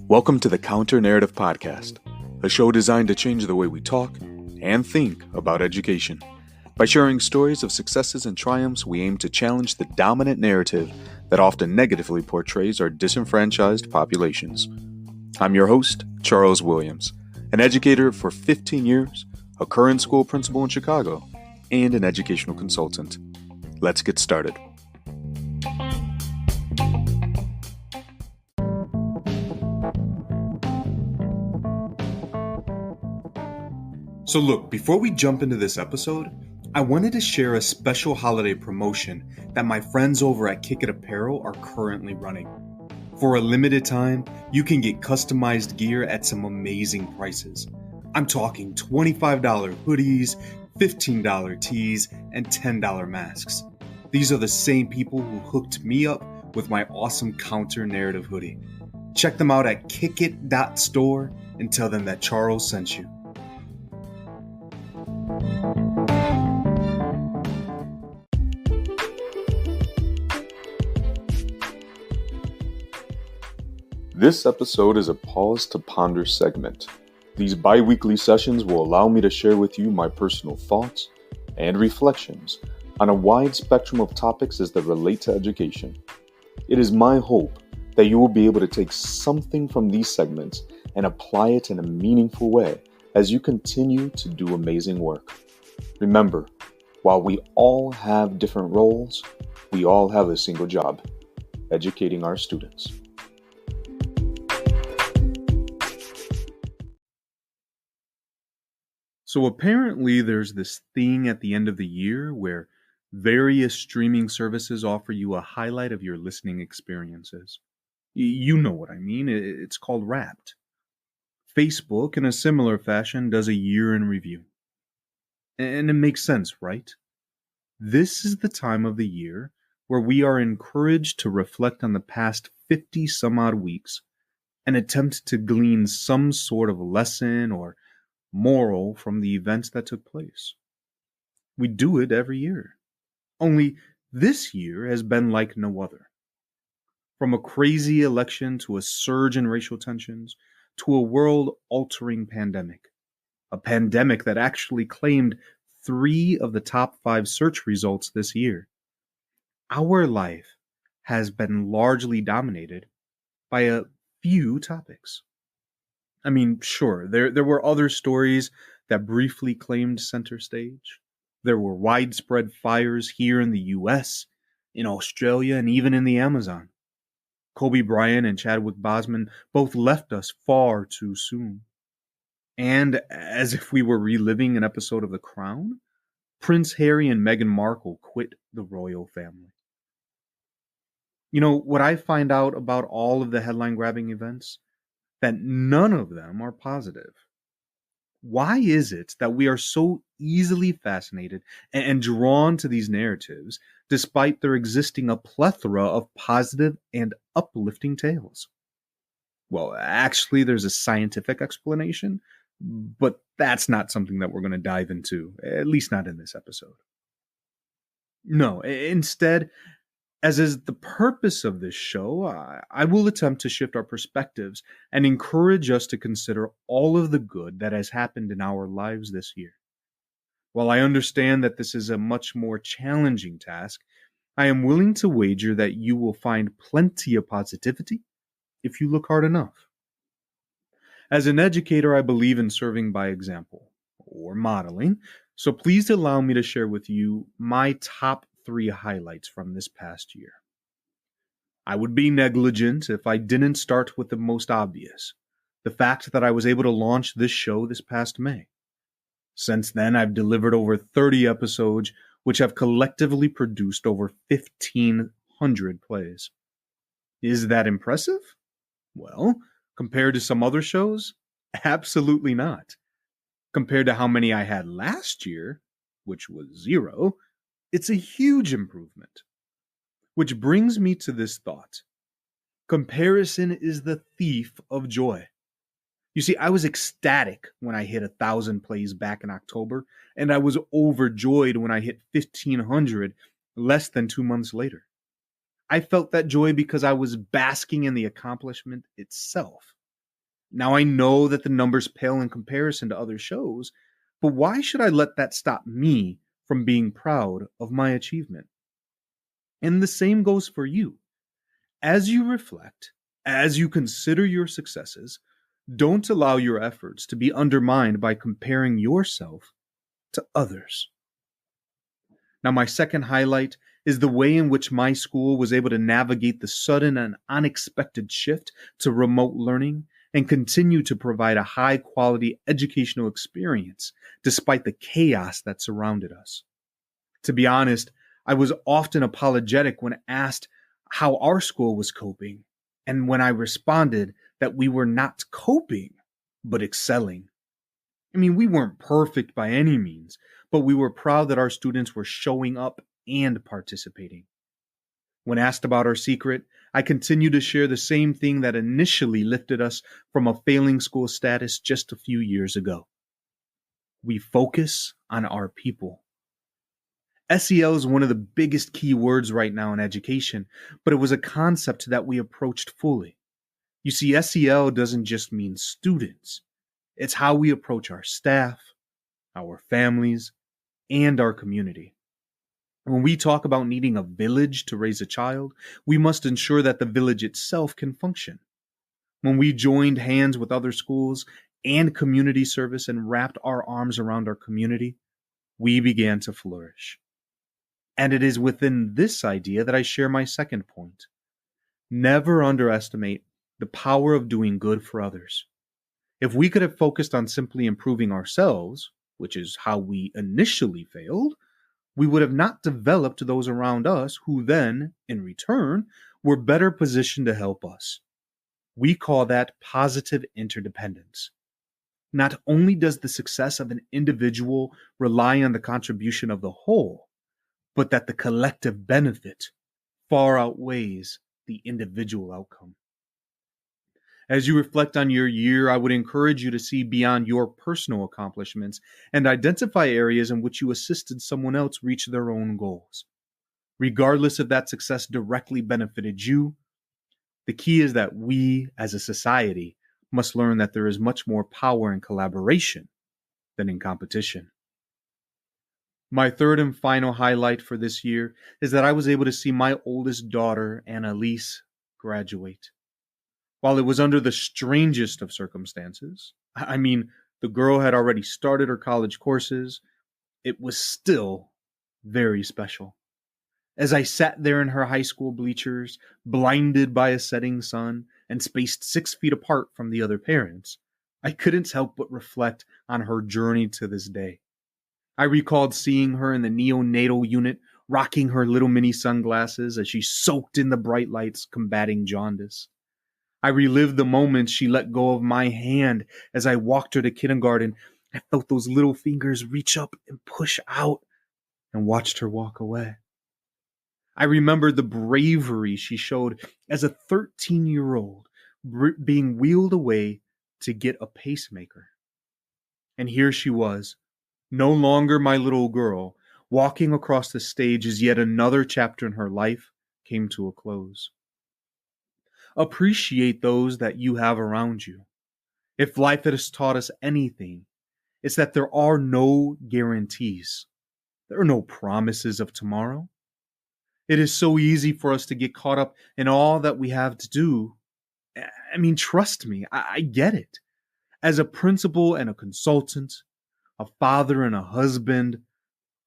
Welcome to the Counter Narrative Podcast, a show designed to change the way we talk and think about education. By sharing stories of successes and triumphs, we aim to challenge the dominant narrative that often negatively portrays our disenfranchised populations. I'm your host, Charles Williams, an educator for 15 years, a current school principal in Chicago, and an educational consultant. Let's get started. So look, before we jump into this episode, I wanted to share a special holiday promotion that my friends over at Kick It Apparel are currently running. For a limited time, you can get customized gear at some amazing prices. I'm talking $25 hoodies, $15 tees, and $10 masks. These are the same people who hooked me up with my awesome Counter Narrative hoodie. Check them out at kickit.store and tell them that Charles sent you. This episode is a Pause to Ponder segment. These bi-weekly sessions will allow me to share with you my personal thoughts and reflections on a wide spectrum of topics as they relate to education. It is my hope that you will be able to take something from these segments and apply it in a meaningful way as you continue to do amazing work. Remember, while we all have different roles, we all have a single job: educating our students. So apparently there's this thing at the end of the year where various streaming services offer you a highlight of your listening experiences. You know what I mean. It's called Wrapped. Facebook, in a similar fashion, does a year in review. And it makes sense, right? This is the time of the year where we are encouraged to reflect on the past 50 some odd weeks and attempt to glean some sort of lesson or moral from the events that took place. We do it every year. Only this year has been like no other. From a crazy election to a surge in racial tensions to a world-altering pandemic. A pandemic that actually claimed 3 of the top 5 search results this year. Our life has been largely dominated by a few topics. I mean, sure, there were other stories that briefly claimed center stage. There were widespread fires here in the US, in Australia, and even in the Amazon. Kobe Bryant and Chadwick Boseman both left us far too soon. And as if we were reliving an episode of The Crown, Prince Harry and Meghan Markle quit the royal family. You know, what I find out about all of the headline-grabbing events? That none of them are positive. Why is it that we are so easily fascinated and drawn to these narratives, despite there existing a plethora of positive and uplifting tales? Well, actually, there's a scientific explanation, but that's not something that we're going to dive into, at least not in this episode. No, instead, as is the purpose of this show, I will attempt to shift our perspectives and encourage us to consider all of the good that has happened in our lives this year. While I understand that this is a much more challenging task, I am willing to wager that you will find plenty of positivity if you look hard enough. As an educator, I believe in serving by example, or modeling, so please allow me to share with you my top 3 highlights from this past year. I would be negligent if I didn't start with the most obvious, the fact that I was able to launch this show this past May. Since then, I've delivered over 30 episodes, which have collectively produced over 1,500 plays. Is that impressive? Well, compared to some other shows, absolutely not. Compared to how many I had last year, which was 0, it's a huge improvement. Which brings me to this thought. Comparison is the thief of joy. You see, I was ecstatic when I hit 1,000 plays back in October, and I was overjoyed when I hit 1,500 less than 2 months later. I felt that joy because I was basking in the accomplishment itself. Now I know that the numbers pale in comparison to other shows, but why should I let that stop me from being proud of my achievement? And the same goes for you. As you reflect, as you consider your successes, don't allow your efforts to be undermined by comparing yourself to others. Now, my second highlight is the way in which my school was able to navigate the sudden and unexpected shift to remote learning and continue to provide a high quality educational experience despite the chaos that surrounded us. To be honest, I was often apologetic when asked how our school was coping, and when I responded that we were not coping, but excelling. I mean, we weren't perfect by any means, but we were proud that our students were showing up and participating. When asked about our secret, I continue to share the same thing that initially lifted us from a failing school status just a few years ago. We focus on our people. SEL is one of the biggest key words right now in education, but it was a concept that we approached fully. You see, SEL doesn't just mean students. It's how we approach our staff, our families, and our community. When we talk about needing a village to raise a child, we must ensure that the village itself can function. When we joined hands with other schools and community service and wrapped our arms around our community, we began to flourish. And it is within this idea that I share my second point. Never underestimate the power of doing good for others. If we could have focused on simply improving ourselves, which is how we initially failed, we would have not developed those around us who then, in return, were better positioned to help us. We call that positive interdependence. Not only does the success of an individual rely on the contribution of the whole, but that the collective benefit far outweighs the individual outcome. As you reflect on your year, I would encourage you to see beyond your personal accomplishments and identify areas in which you assisted someone else reach their own goals. Regardless if that success directly benefited you, the key is that we, as a society, must learn that there is much more power in collaboration than in competition. My third and final highlight for this year is that I was able to see my oldest daughter, Annalise, graduate. While it was under the strangest of circumstances, I mean, the girl had already started her college courses, it was still very special. As I sat there in her high school bleachers, blinded by a setting sun and spaced 6 feet apart from the other parents, I couldn't help but reflect on her journey to this day. I recalled seeing her in the neonatal unit, rocking her little mini sunglasses as she soaked in the bright lights, combating jaundice. I relived the moments she let go of my hand as I walked her to kindergarten. I felt those little fingers reach up and push out and watched her walk away. I remembered the bravery she showed as a 13-year-old being wheeled away to get a pacemaker. And here she was, no longer my little girl, walking across the stage as yet another chapter in her life came to a close. Appreciate those that you have around you. If life has taught us anything, it's that there are no guarantees. There are no promises of tomorrow. It is so easy for us to get caught up in all that we have to do. I mean, trust me, I get it. As a principal and a consultant, a father and a husband,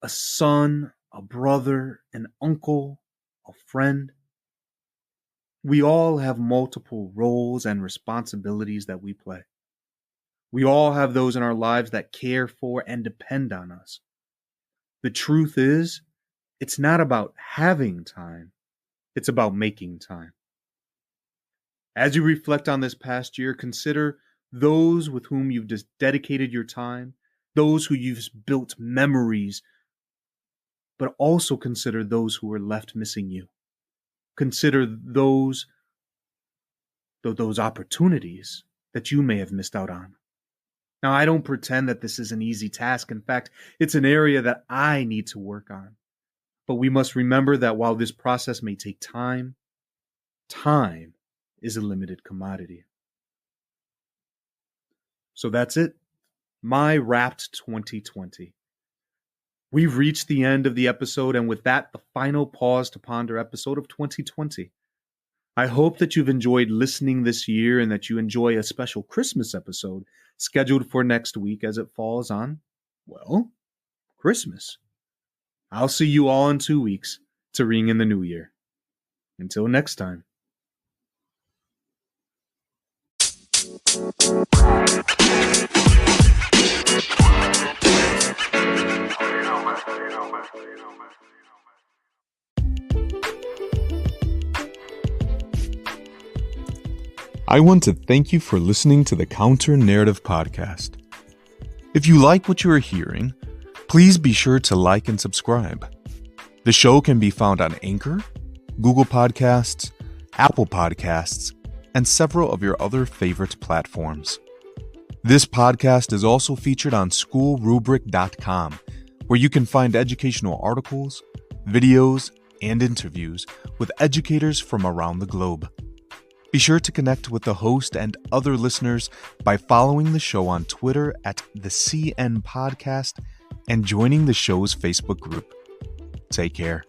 a son, a brother, an uncle, a friend, we all have multiple roles and responsibilities that we play. We all have those in our lives that care for and depend on us. The truth is, it's not about having time, it's about making time. As you reflect on this past year, consider those with whom you've just dedicated your time, those who you've built memories, but also consider those who are left missing you. Consider those opportunities that you may have missed out on. Now, I don't pretend that this is an easy task. In fact, it's an area that I need to work on. But we must remember that while this process may take time, time is a limited commodity. So that's it. My Wrapped 2020. We've reached the end of the episode, and with that, the final Pause to Ponder episode of 2020. I hope that you've enjoyed listening this year and that you enjoy a special Christmas episode scheduled for next week as it falls on, well, Christmas. I'll see you all in 2 weeks to ring in the new year. Until next time. I want to thank you for listening to the Counter Narrative Podcast. If you like what you are hearing, please be sure to like and subscribe. The show can be found on Anchor, Google Podcasts, Apple Podcasts, and several of your other favorite platforms. This podcast is also featured on schoolrubric.com, where you can find educational articles, videos, and interviews with educators from around the globe. Be sure to connect with the host and other listeners by following the show on Twitter at the CN Podcast and joining the show's Facebook group. Take care.